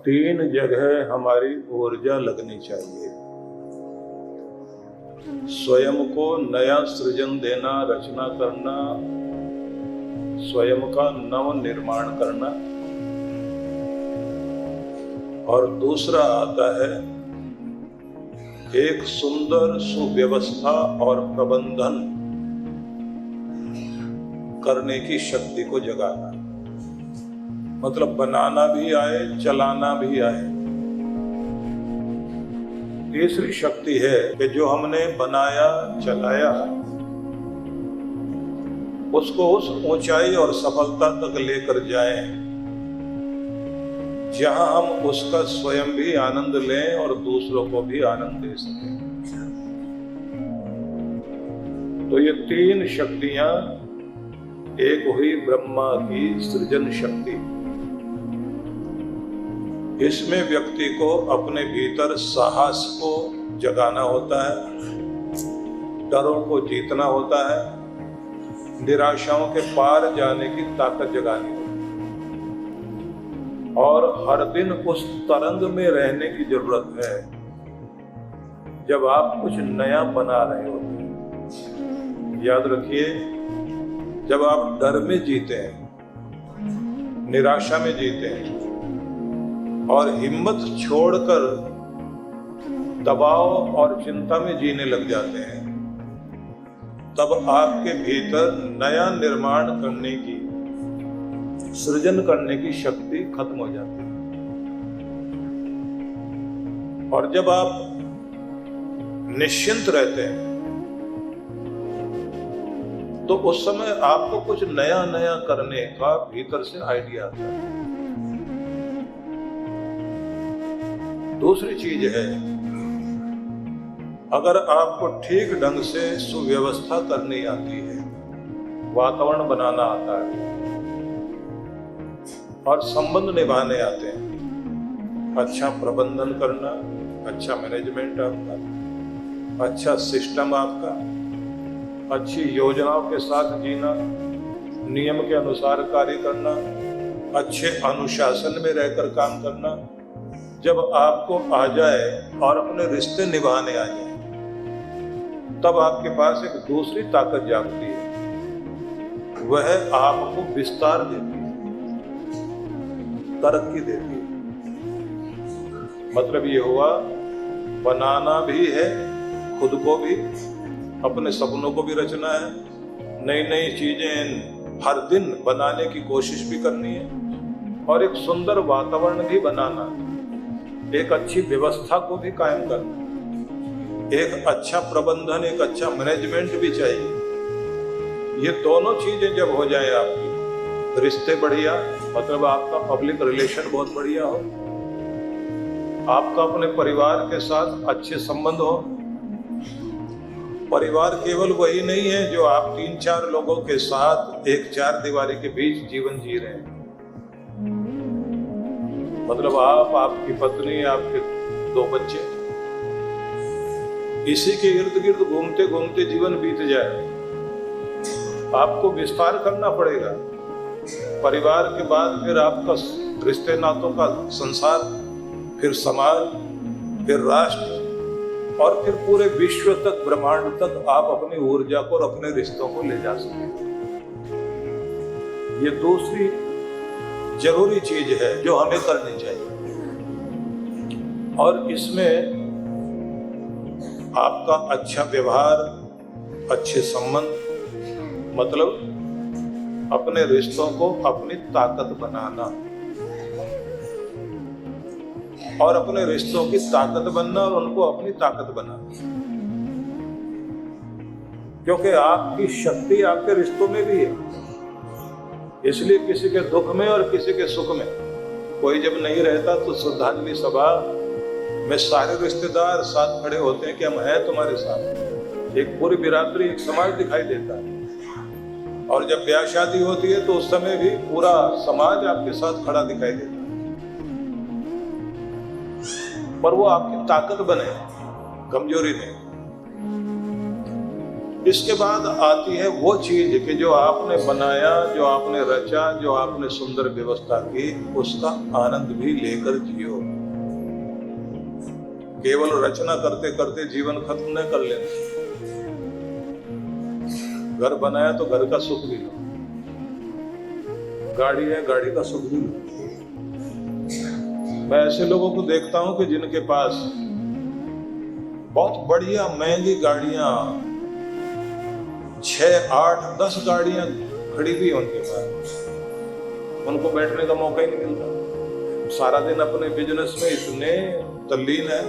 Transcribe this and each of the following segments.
तीन जगह हमारी ऊर्जा लगनी चाहिए। स्वयं को नया सृजन देना, रचना करना, स्वयं का नव निर्माण करना। और दूसरा आता है एक सुंदर सुव्यवस्था और प्रबंधन करने की शक्ति को जगाना। मतलब बनाना भी आए, चलाना भी आए। तीसरी शक्ति है कि जो हमने बनाया, चलाया, उसको उस ऊंचाई और सफलता तक लेकर जाएं, जहां हम उसका स्वयं भी आनंद लें और दूसरों को भी आनंद दे सकें। तो ये तीन शक्तियां एक हुई ब्रह्मा की सृजन शक्ति। इसमें व्यक्ति को अपने भीतर साहस को जगाना होता है, डरों को जीतना होता है, निराशाओं के पार जाने की ताकत जगानी होती है और हर दिन उस तरंग में रहने की जरूरत है जब आप कुछ नया बना रहे होते हैं। याद रखिए, जब आप डर में जीते हैं, निराशा में जीते हैं और हिम्मत छोड़कर दबाव और चिंता में जीने लग जाते हैं, तब आपके भीतर नया निर्माण करने की, सृजन करने की शक्ति खत्म हो जाती है। और जब आप निश्चिंत रहते हैं तो उस समय आपको कुछ नया नया करने का भीतर से आइडिया आता है। दूसरी चीज है, अगर आपको ठीक ढंग से सुव्यवस्था करनी आती है, वातावरण बनाना आता है और संबंध निभाने आते हैं, अच्छा प्रबंधन करना, अच्छा मैनेजमेंट आपका, अच्छा सिस्टम आपका, अच्छी योजनाओं के साथ जीना, नियम के अनुसार कार्य करना, अच्छे अनुशासन में रहकर काम करना, जब आपको आ जाए और अपने रिश्ते निभाने आ जाए, तब आपके पास एक दूसरी ताकत जागती है। वह आपको विस्तार देती है, तरक्की देती है। मतलब ये हुआ, बनाना भी है, खुद को भी, अपने सपनों को भी रचना है, नई नई चीजें हर दिन बनाने की कोशिश भी करनी है और एक सुंदर वातावरण भी बनाना, एक अच्छी व्यवस्था को भी कायम करना, एक अच्छा प्रबंधन, एक अच्छा मैनेजमेंट भी चाहिए। ये दोनों चीजें जब हो जाए आपकी, रिश्ते बढ़िया, मतलब आपका पब्लिक रिलेशन बहुत बढ़िया हो, आपका अपने परिवार के साथ अच्छे संबंध हो। परिवार केवल वही नहीं है जो आप 3-4 लोगों के साथ एक चार दीवारी के बीच जीवन जी रहे हैं। मतलब आप, आपकी पत्नी, आपके 2 बच्चे, इसी के इर्द गिर्द घूमते घूमते जीवन बीत जाए। आपको विस्तार करना पड़ेगा। परिवार के बाद फिर आपका रिश्ते नातों का संसार, फिर समाज, फिर राष्ट्र और फिर पूरे विश्व तक, ब्रह्मांड तक आप अपनी ऊर्जा को और अपने रिश्तों को ले जा सकें। ये दूसरी जरूरी चीज है जो हमें करनी चाहिए। और इसमें आपका अच्छा व्यवहार, अच्छे संबंध, मतलब अपने रिश्तों को अपनी ताकत बनाना और अपने रिश्तों की ताकत बनना और उनको अपनी ताकत बनाना। क्योंकि आपकी शक्ति आपके रिश्तों में भी है। इसलिए किसी के दुख में और किसी के सुख में कोई जब नहीं रहता तो श्रद्धांजलि सभा में सारे रिश्तेदार साथ खड़े होते हैं कि हम हैं तुम्हारे साथ। एक पूरी बिरादरी, एक समाज दिखाई देता है। और जब ब्याह शादी होती है तो उस समय भी पूरा समाज आपके साथ खड़ा दिखाई देता है। पर वो आपकी ताकत बने, कमजोरी नहीं। इसके बाद आती है वो चीज कि जो आपने बनाया, जो आपने रचा, जो आपने सुंदर व्यवस्था की, उसका आनंद भी लेकर जियो। केवल रचना करते करते जीवन खत्म न कर लेना। घर बनाया तो घर का सुख भी लो, गाड़ी है गाड़ी का सुख भी लो। मैं ऐसे लोगों को देखता हूं कि जिनके पास बहुत बढ़िया महंगी गाड़ियां, 6, 8, 10 गाड़ियां खड़ी हुई उनके पास, उनको बैठने का मौका ही नहीं मिलता। सारा दिन अपने बिजनेस में इतने तल्लीन है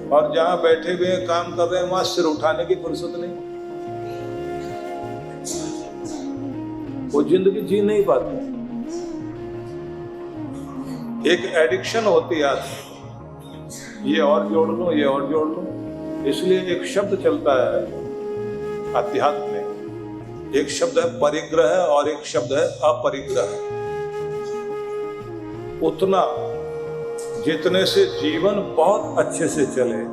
और जहां बैठे हुए काम कर रहे हैं वहां सिर उठाने की फुर्सत नहीं। वो जिंदगी जी नहीं पाते। एक एडिक्शन होती है, ये और जोड़ लो, ये और जोड़ लो। इसलिए एक शब्द चलता है अध्यात्म में, एक शब्द है परिग्रह और एक शब्द है अपरिग्रह। उतना जितने से जीवन बहुत अच्छे से चले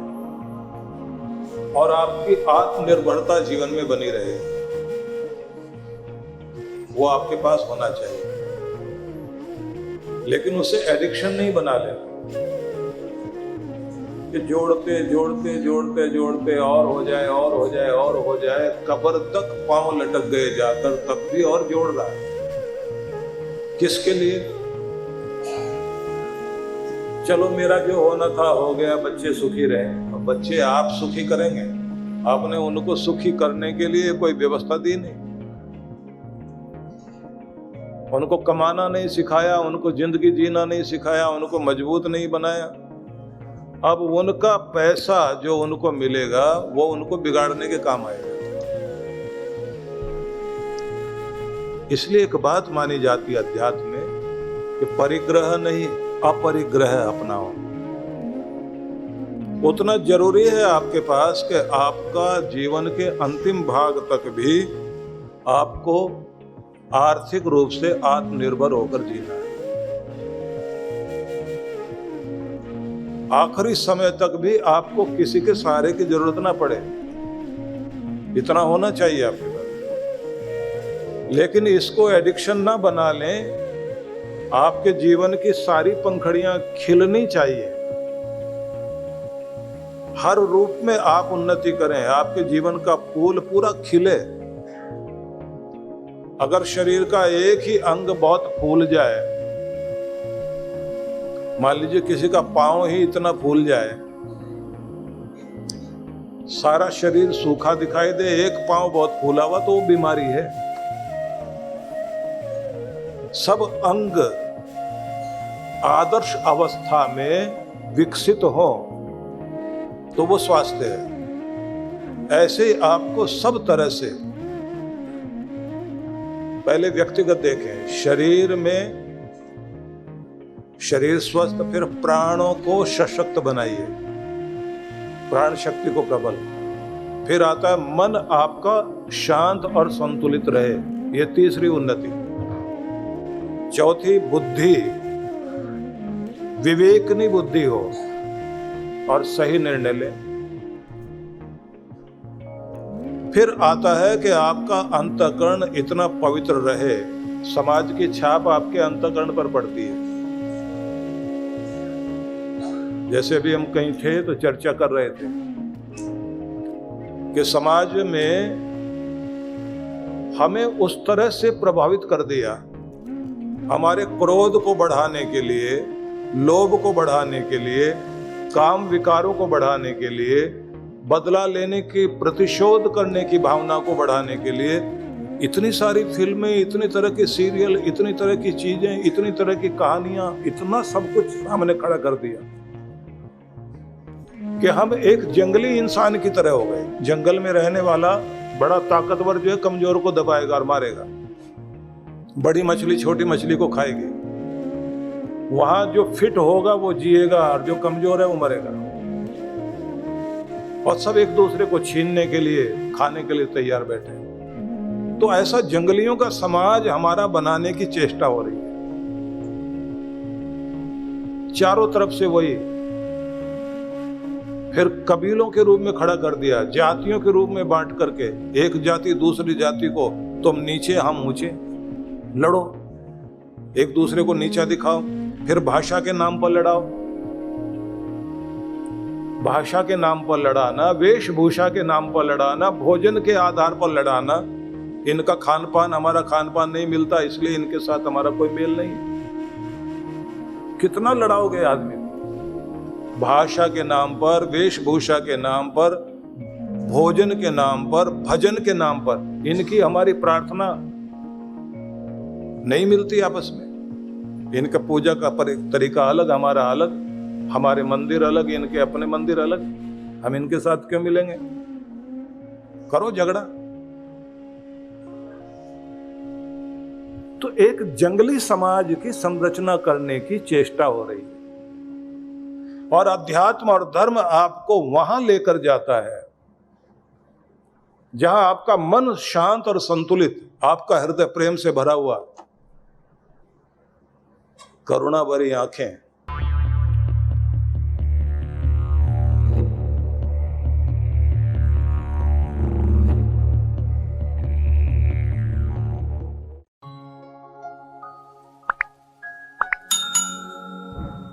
और आपकी आत्मनिर्भरता जीवन में बनी रहे, वो आपके पास होना चाहिए। लेकिन उसे एडिक्शन नहीं बना लेना कि जोड़ते जोड़ते जोड़ते जोड़ते और हो जाए और हो जाए और हो जाए, कब्र तक पांव लटक गए जाकर, तब भी और जोड़ रहा है। किसके लिए? चलो मेरा जो होना था हो गया, बच्चे सुखी रहे। अब बच्चे आप सुखी करेंगे? आपने उनको सुखी करने के लिए कोई व्यवस्था दी नहीं, उनको कमाना नहीं सिखाया, उनको जिंदगी जीना नहीं सिखाया, उनको मजबूत नहीं बनाया। अब उनका पैसा जो उनको मिलेगा वो उनको बिगाड़ने के काम आएगा। इसलिए एक बात मानी जाती है अध्यात्म में कि परिग्रह नहीं अपरिग्रह अपनाओ। उतना जरूरी है आपके पास कि आपका जीवन के अंतिम भाग तक भी आपको आर्थिक रूप से आत्मनिर्भर होकर जीना है। आखिरी समय तक भी आपको किसी के सहारे की जरूरत ना पड़े, इतना होना चाहिए आपके पास। लेकिन इसको एडिक्शन ना बना लें। आपके जीवन की सारी पंखड़ियां खिलनी चाहिए, हर रूप में आप उन्नति करें, आपके जीवन का फूल पूरा खिले। अगर शरीर का एक ही अंग बहुत फूल जाए, मान लीजिए किसी का पांव ही इतना फूल जाए, सारा शरीर सूखा दिखाई दे, एक पांव बहुत फूला हुआ, तो वो बीमारी है। सब अंग आदर्श अवस्था में विकसित हो तो वो स्वास्थ्य है। ऐसे ही आपको सब तरह से पहले व्यक्तिगत देखें, शरीर में शरीर स्वस्थ, फिर प्राणों को सशक्त बनाइए, प्राण शक्ति को प्रबल। फिर आता है मन आपका शांत और संतुलित रहे, ये तीसरी उन्नति। चौथी बुद्धि, विवेकनी बुद्धि हो और सही निर्णय ले। फिर आता है कि आपका अंतःकरण इतना पवित्र रहे, समाज की छाप आपके अंतःकरण पर पड़ती है। जैसे भी हम कहीं थे तो चर्चा कर रहे थे कि समाज में हमें उस तरह से प्रभावित कर दिया, हमारे क्रोध को बढ़ाने के लिए, लोभ को बढ़ाने के लिए, काम विकारों को बढ़ाने के लिए, बदला लेने की, प्रतिशोध करने की भावना को बढ़ाने के लिए इतनी सारी फिल्में, इतनी तरह के सीरियल, इतनी तरह की चीजें, इतनी तरह की कहानियां, इतना सब कुछ सामने खड़ा कर दिया कि हम एक जंगली इंसान की तरह हो गए। जंगल में रहने वाला बड़ा ताकतवर जो है कमजोर को दबाएगा और मारेगा, बड़ी मछली छोटी मछली को खाएगी। वहां जो फिट होगा वो जिएगा और जो कमजोर है वो मरेगा। और सब एक दूसरे को छीनने के लिए, खाने के लिए तैयार बैठे। तो ऐसा जंगलियों का समाज हमारा बनाने की चेष्टा हो रही है। चारों तरफ से वही फिर कबीलों के रूप में खड़ा कर दिया, जातियों के रूप में बांट करके, एक जाति दूसरी जाति को तुम नीचे हम ऊंचे, लड़ो, एक दूसरे को नीचा दिखाओ। फिर भाषा के नाम पर लड़ाओ, भाषा के नाम पर लड़ाना, वेशभूषा के नाम पर लड़ाना, भोजन के आधार पर लड़ाना। इनका खान पान हमारा खान पान नहीं मिलता, इसलिए इनके साथ हमारा कोई मेल नहीं। कितना लड़ाओगे आदमी? भाषा के नाम पर, वेशभूषा के नाम पर, भोजन के नाम पर, भजन के नाम पर इनकी हमारी प्रार्थना नहीं मिलती आपस में। इनका पूजा का तरीका अलग, हमारा अलग, हमारे मंदिर अलग, इनके अपने मंदिर अलग। हम इनके साथ क्यों मिलेंगे? करो झगड़ा। तो एक जंगली समाज की संरचना करने की चेष्टा हो रही है, और अध्यात्म और धर्म आपको वहां लेकर जाता है जहां आपका मन शांत और संतुलित, आपका हृदय प्रेम से भरा हुआ, करुणा भरी आंखें,